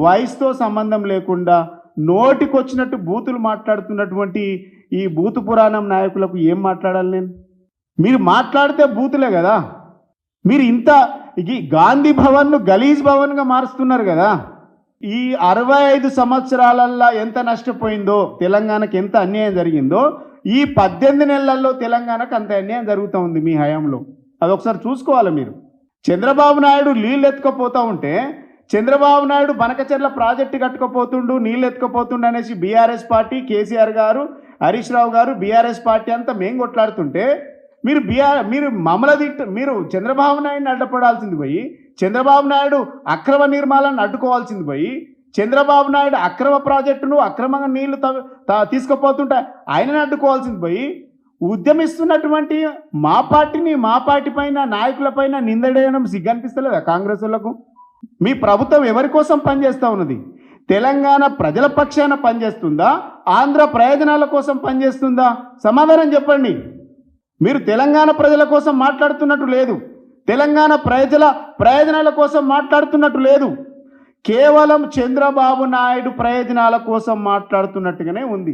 వయసుతో సంబంధం లేకుండా నోటికొచ్చినట్టు బూతులు మాట్లాడుతున్నటువంటి ఈ బూతు పురాణం నాయకులకు ఏం మాట్లాడాలి నేను? మీరు మాట్లాడితే బూతులే కదా. మీరు ఇంత ఈ గాంధీ భవన్ను గలీజ్ భవన్గా మారుస్తున్నారు కదా. ఈ 65 సంవత్సరాలల్లో ఎంత నష్టపోయిందో, తెలంగాణకు ఎంత అన్యాయం జరిగిందో, ఈ 18 నెలల్లో తెలంగాణకు అంత అన్యాయం జరుగుతూ ఉంది మీ హయాంలో. అదొకసారి చూసుకోవాలి మీరు. చంద్రబాబు నాయుడు నీళ్ళు ఎత్తుకపోతూ ఉంటే, చంద్రబాబు నాయుడు బనకచెర్ల ప్రాజెక్టు కట్టుకపోతుండు, నీళ్ళు ఎత్తుకపోతుండు అనేసి బీఆర్ఎస్ పార్టీ, కేసీఆర్ గారు, హరీష్ రావు గారు, బీఆర్ఎస్ పార్టీ అంతా మేము కొట్లాడుతుంటే మీరు మీరు చంద్రబాబు నాయుడిని అడ్డపడాల్సింది పోయి, చంద్రబాబు నాయుడు అక్రమ నిర్మాణాలను అడ్డుకోవాల్సింది పోయి, చంద్రబాబు నాయుడు అక్రమ ప్రాజెక్టును అక్రమంగా నీళ్లు తీసుకుపోతుంటే ఆయనను అడ్డుకోవాల్సింది పోయి, ఉద్యమిస్తున్నటువంటి మా పార్టీ పైన నాయకులపైన నిందడేయడం సిగ్గనిపిస్తలేదా కాంగ్రెస్ వాళ్ళకు? మీ ప్రభుత్వం ఎవరి కోసం పనిచేస్తూ ఉన్నది? తెలంగాణ ప్రజల పక్షాన పనిచేస్తుందా, ఆంధ్ర ప్రయోజనాల కోసం పనిచేస్తుందా? సమాధానం చెప్పండి. మీరు తెలంగాణ ప్రజల కోసం మాట్లాడుతున్నట్టు లేదు, తెలంగాణ ప్రజల ప్రయోజనాల కోసం మాట్లాడుతున్నట్టు లేదు, కేవలం చంద్రబాబు నాయుడు ప్రయోజనాల కోసం మాట్లాడుతున్నట్టుగానే ఉంది.